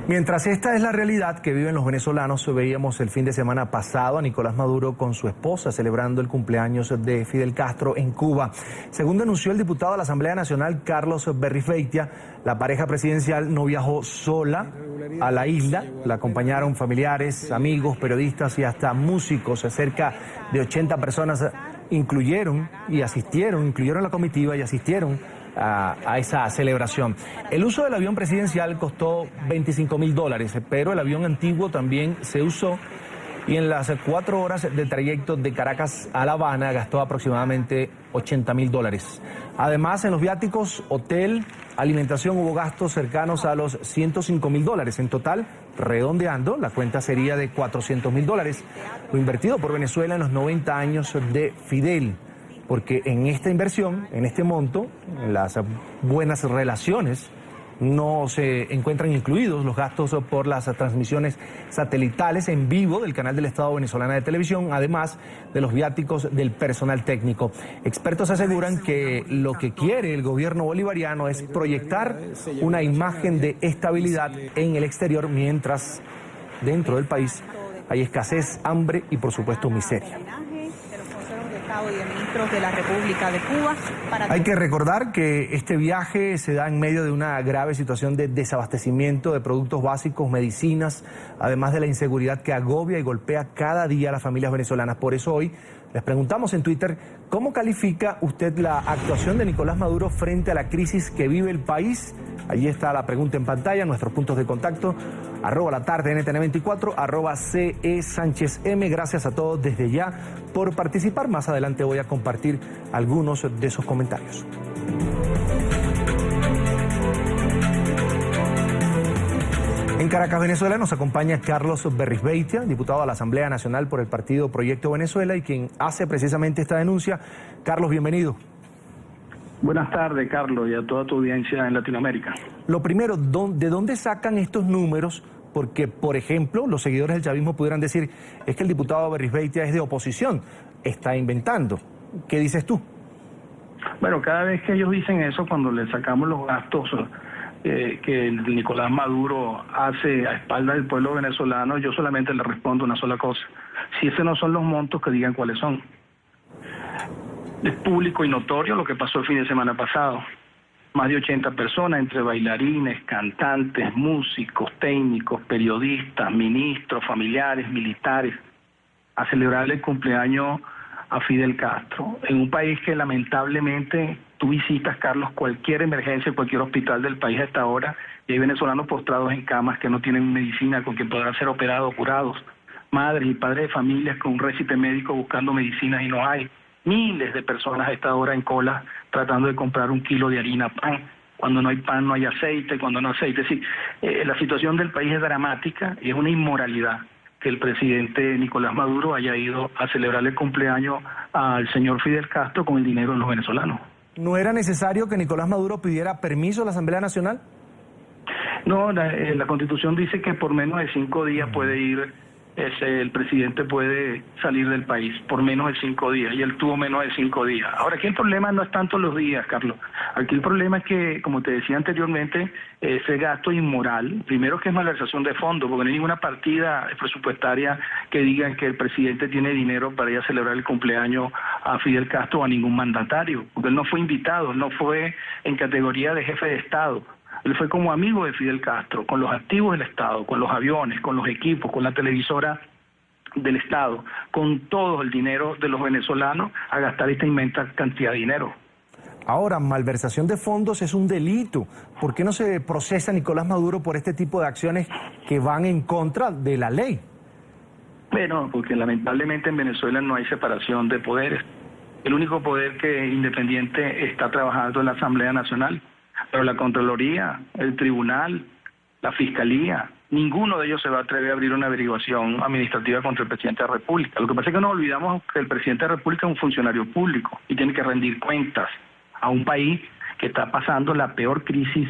Mientras esta es la realidad que viven los venezolanos, veíamos el fin de semana pasado a Nicolás Maduro con su esposa celebrando el cumpleaños de Fidel Castro en Cuba. Según denunció el diputado de la Asamblea Nacional, Carlos Berrizbeitia, la pareja presidencial no viajó sola a la isla, la acompañaron familiares, amigos, periodistas y hasta músicos. Cerca de 80 personas incluyeron la comitiva y asistieron a esa celebración. El uso del avión presidencial costó $25.000, pero el avión antiguo también se usó y en las 4 horas de trayecto de Caracas a La Habana gastó aproximadamente $80.000. Además, en los viáticos, hotel, alimentación, hubo gastos cercanos a los $105.000. En total, redondeando, la cuenta sería de $400.000, lo invertido por Venezuela en los 90 años de Fidel. Porque en esta inversión, en este monto, en las buenas relaciones, no se encuentran incluidos los gastos por las transmisiones satelitales en vivo del canal del Estado Venezolana de Televisión, además de los viáticos del personal técnico. Expertos aseguran que lo que quiere el gobierno bolivariano es proyectar una imagen de estabilidad en el exterior, mientras dentro del país hay escasez, hambre y, por supuesto, miseria. Y de ministros de la República de Cuba. Hay que recordar que este viaje se da en medio de una grave situación de desabastecimiento de productos básicos, medicinas, además de la inseguridad que agobia y golpea cada día a las familias venezolanas. Por eso hoy les preguntamos en Twitter, ¿cómo califica usted la actuación de Nicolás Maduro frente a la crisis que vive el país? Allí está la pregunta en pantalla, nuestros puntos de contacto, @latarde_NTN24, @CE_SánchezM. Gracias a todos desde ya por participar. Más adelante voy a compartir algunos de sus comentarios. En Caracas, Venezuela, nos acompaña Carlos Berrizbeitia, diputado de la Asamblea Nacional por el partido Proyecto Venezuela y quien hace precisamente esta denuncia. Carlos, bienvenido. Buenas tardes, Carlos, y a toda tu audiencia en Latinoamérica. Lo primero, ¿de dónde sacan estos números? Porque, por ejemplo, los seguidores del chavismo pudieran decir, es que el diputado Berrizbeitia es de oposición, está inventando. ¿Qué dices tú? Bueno, cada vez que ellos dicen eso, cuando le sacamos los gastos que Nicolás Maduro hace a espaldas del pueblo venezolano, yo solamente le respondo una sola cosa. Si esos no son los montos, que digan cuáles son. Es público y notorio lo que pasó el fin de semana pasado. Más de 80 personas, entre bailarines, cantantes, músicos, técnicos, periodistas, ministros, familiares, militares, a celebrar el cumpleaños a Fidel Castro. En un país que lamentablemente tú visitas, Carlos, cualquier emergencia, cualquier hospital del país a esta hora, y hay venezolanos postrados en camas que no tienen medicina con que podrán ser operados, curados. Madres y padres de familias con un récipe médico buscando medicinas y no hay. Miles de personas a esta hora en cola tratando de comprar 1 kilo de harina, pan. Cuando no hay pan, no hay aceite. Cuando no hay aceite, sí. La situación del país es dramática y es una inmoralidad que el presidente Nicolás Maduro haya ido a celebrar el cumpleaños al señor Fidel Castro con el dinero de los venezolanos. ¿No era necesario que Nicolás Maduro pidiera permiso a la Asamblea Nacional? No, la Constitución dice que por menos de 5 días puede ir. El presidente puede salir del país por menos de 5 días, y él tuvo menos de 5 días. Ahora, aquí el problema no es tanto los días, Carlos. Aquí el problema es que, como te decía anteriormente, ese gasto inmoral, primero que es malversación de fondos, porque no hay ninguna partida presupuestaria que diga que el presidente tiene dinero para ir a celebrar el cumpleaños a Fidel Castro o a ningún mandatario, porque él no fue invitado, él no fue en categoría de jefe de Estado. Él fue como amigo de Fidel Castro, con los activos del Estado, con los aviones, con los equipos, con la televisora del Estado, con todo el dinero de los venezolanos a gastar esta inmensa cantidad de dinero. Ahora, malversación de fondos es un delito. ¿Por qué no se procesa a Nicolás Maduro por este tipo de acciones que van en contra de la ley? Bueno, porque lamentablemente en Venezuela no hay separación de poderes. El único poder que independiente está trabajando es la Asamblea Nacional. Pero la Contraloría, el Tribunal, la Fiscalía, ninguno de ellos se va a atrever a abrir una averiguación administrativa contra el presidente de la República. Lo que pasa es que no olvidamos que el presidente de la República es un funcionario público y tiene que rendir cuentas a un país que está pasando la peor crisis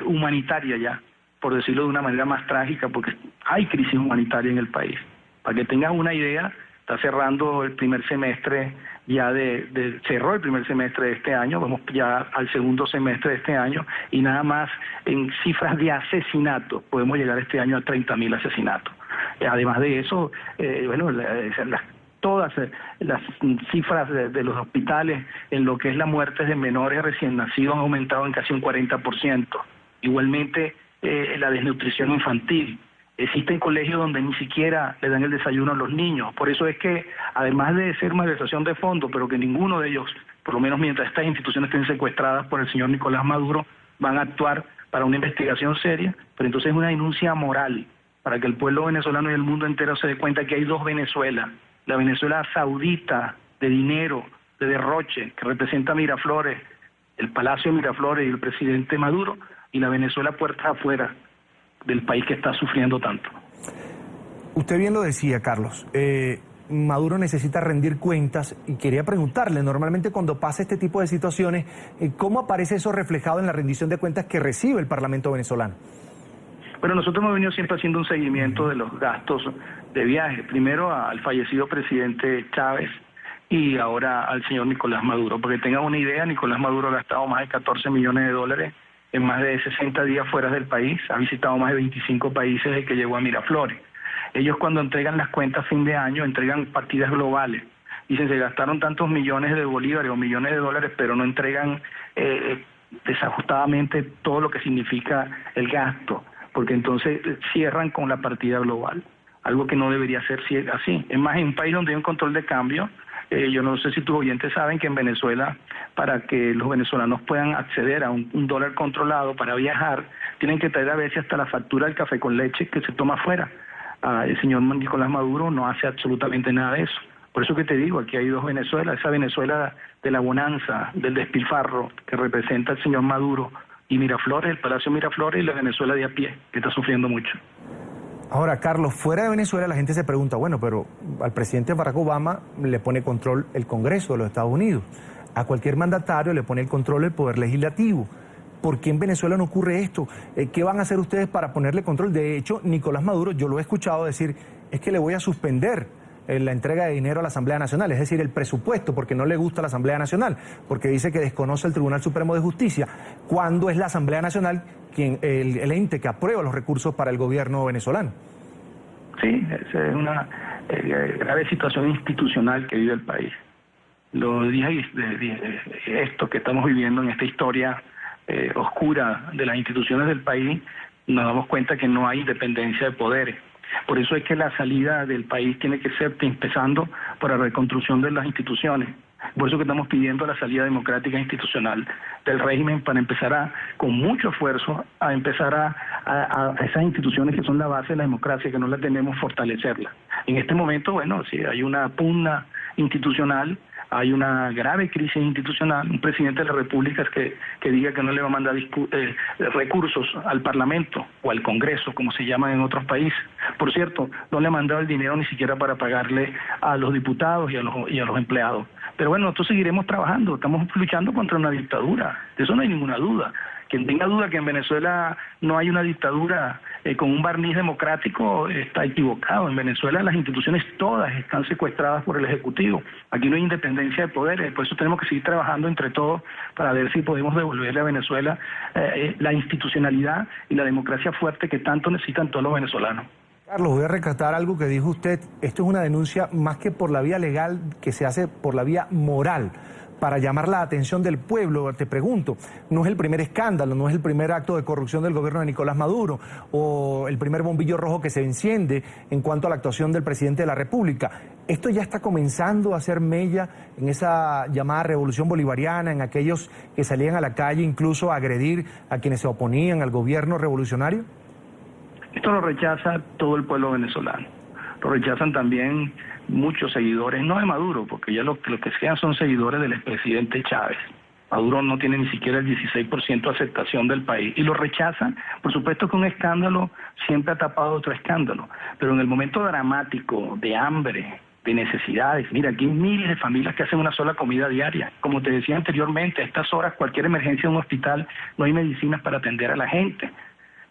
humanitaria ya, por decirlo de una manera más trágica, porque hay crisis humanitaria en el país. Para que tengas una idea, está cerrando el primer semestre ya cerró el primer semestre de este año, vamos ya al segundo semestre de este año, y nada más en cifras de asesinatos podemos llegar este año a 30.000 asesinatos. Además de eso, todas las cifras de los hospitales en lo que es la muerte de menores recién nacidos han aumentado en casi un 40%. Igualmente, la desnutrición infantil. Existen colegios donde ni siquiera le dan el desayuno a los niños. Por eso es que, además de ser malversación de fondos, pero que ninguno de ellos, por lo menos mientras estas instituciones estén secuestradas por el señor Nicolás Maduro, van a actuar para una investigación seria, pero entonces es una denuncia moral para que el pueblo venezolano y el mundo entero se dé cuenta que hay dos Venezuelas. La Venezuela saudita, de dinero, de derroche, que representa Miraflores, el Palacio de Miraflores y el presidente Maduro, y la Venezuela puertas afuera del país que está sufriendo tanto. Usted bien lo decía, Carlos. Maduro necesita rendir cuentas y quería preguntarle, normalmente cuando pasa este tipo de situaciones, ¿cómo aparece eso reflejado en la rendición de cuentas que recibe el Parlamento venezolano? Bueno, nosotros hemos venido siempre haciendo un seguimiento de los gastos de viaje, primero al fallecido presidente Chávez y ahora al señor Nicolás Maduro. Porque tengan una idea, Nicolás Maduro ha gastado más de 14 millones de dólares en más de 60 días fuera del país, ha visitado más de 25 países desde que llegó a Miraflores. Ellos cuando entregan las cuentas a fin de año entregan partidas globales. Dicen, se gastaron tantos millones de bolívares o millones de dólares, pero no entregan desajustadamente todo lo que significa el gasto, porque entonces cierran con la partida global, algo que no debería ser así. Es más, en un país donde hay un control de cambio, yo no sé si tus oyentes saben que en Venezuela, para que los venezolanos puedan acceder a un dólar controlado para viajar, tienen que traer a veces hasta la factura del café con leche que se toma afuera. El señor Nicolás Maduro no hace absolutamente nada de eso. Por eso que te digo, aquí hay dos Venezuelas, esa Venezuela de la bonanza, del despilfarro, que representa el señor Maduro, y Miraflores, el Palacio Miraflores, y la Venezuela de a pie, que está sufriendo mucho. Ahora, Carlos, fuera de Venezuela la gente se pregunta, bueno, pero al presidente Barack Obama le pone control el Congreso de los Estados Unidos, a cualquier mandatario le pone el control el Poder Legislativo. ¿Por qué en Venezuela no ocurre esto? ¿Qué van a hacer ustedes para ponerle control? De hecho, Nicolás Maduro, yo lo he escuchado decir, es que le voy a suspender la entrega de dinero a la Asamblea Nacional, es decir, el presupuesto, porque no le gusta la Asamblea Nacional, porque dice que desconoce el Tribunal Supremo de Justicia, cuando es la Asamblea Nacional el ente que aprueba los recursos para el gobierno venezolano. Sí, esa es una grave situación institucional que vive el país. Los días de esto que estamos viviendo en esta historia oscura de las instituciones del país, nos damos cuenta que no hay independencia de poderes. Por eso es que la salida del país tiene que ser empezando por la reconstrucción de las instituciones. Por eso que estamos pidiendo la salida democrática institucional del régimen para empezar con mucho esfuerzo, a empezar a esas instituciones que son la base de la democracia, que no la tenemos, fortalecerla. En este momento, bueno, sí, hay una pugna institucional, hay una grave crisis institucional, un presidente de la República que diga que no le va a mandar recursos al Parlamento o al Congreso, como se llaman en otros países. Por cierto, no le ha mandado el dinero ni siquiera para pagarle a los diputados y a los empleados. Pero bueno, nosotros seguiremos trabajando, estamos luchando contra una dictadura, de eso no hay ninguna duda. Quien tenga duda que en Venezuela no hay una dictadura con un barniz democrático está equivocado. En Venezuela las instituciones todas están secuestradas por el Ejecutivo. Aquí no hay independencia de poderes, por eso tenemos que seguir trabajando entre todos para ver si podemos devolverle a Venezuela la institucionalidad y la democracia fuerte que tanto necesitan todos los venezolanos. Carlos, voy a rescatar algo que dijo usted. Esto es una denuncia más que por la vía legal, que se hace por la vía moral, para llamar la atención del pueblo. Te pregunto, no es el primer escándalo, no es el primer acto de corrupción del gobierno de Nicolás Maduro o el primer bombillo rojo que se enciende en cuanto a la actuación del presidente de la República. Esto ya está comenzando a hacer mella en esa llamada revolución bolivariana, en aquellos que salían a la calle incluso a agredir a quienes se oponían al gobierno revolucionario. Esto lo rechaza todo el pueblo venezolano. Lo rechazan también muchos seguidores, no de Maduro, porque ya lo que sean son seguidores del expresidente Chávez. Maduro no tiene ni siquiera el 16% de aceptación del país y lo rechazan. Por supuesto que un escándalo siempre ha tapado otro escándalo, pero en el momento dramático de hambre, de necesidades, mira, aquí hay miles de familias que hacen una sola comida diaria. Como te decía anteriormente, a estas horas cualquier emergencia en un hospital no hay medicinas para atender a la gente.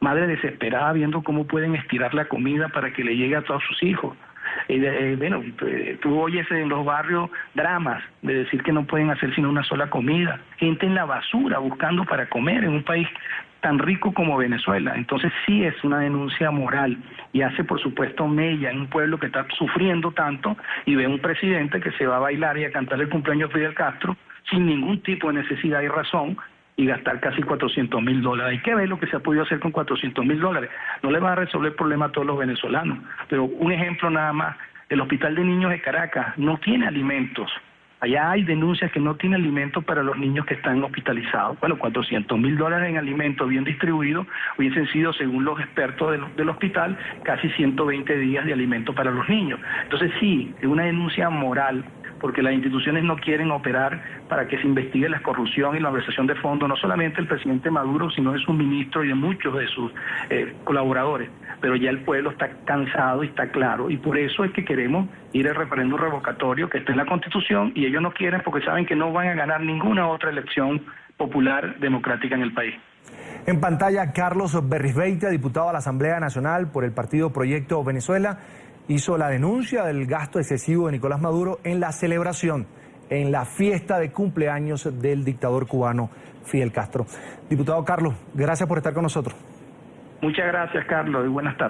Madre desesperada viendo cómo pueden estirar la comida para que le llegue a todos sus hijos. Bueno, tú oyes en los barrios dramas de decir que no pueden hacer sino una sola comida, gente en la basura buscando para comer en un país tan rico como Venezuela. Entonces sí es una denuncia moral y hace por supuesto mella en un pueblo que está sufriendo tanto y ve un presidente que se va a bailar y a cantar el cumpleaños de Fidel Castro sin ningún tipo de necesidad y razón y gastar casi $400.000. Hay que ver lo que se ha podido hacer con $400.000. No le va a resolver el problema a todos los venezolanos, pero un ejemplo nada más, el Hospital de Niños de Caracas no tiene alimentos. Allá hay denuncias que no tiene alimentos para los niños que están hospitalizados. Bueno, $400.000 en alimentos bien distribuidos hubiesen sido, según los expertos del hospital, casi 120 días de alimento para los niños. Entonces sí, es una denuncia moral, porque las instituciones no quieren operar para que se investigue la corrupción y la malversación de fondos, no solamente del presidente Maduro, sino de sus ministros y de muchos de sus colaboradores. Pero ya el pueblo está cansado y está claro, y por eso es que queremos ir al referéndum revocatorio que está en la Constitución, y ellos no quieren porque saben que no van a ganar ninguna otra elección popular democrática en el país. En pantalla, Carlos Berrizbeitia, diputado a la Asamblea Nacional por el partido Proyecto Venezuela, hizo la denuncia del gasto excesivo de Nicolás Maduro en la celebración, en la fiesta de cumpleaños del dictador cubano Fidel Castro. Diputado Carlos, gracias por estar con nosotros. Muchas gracias, Carlos, y buenas tardes.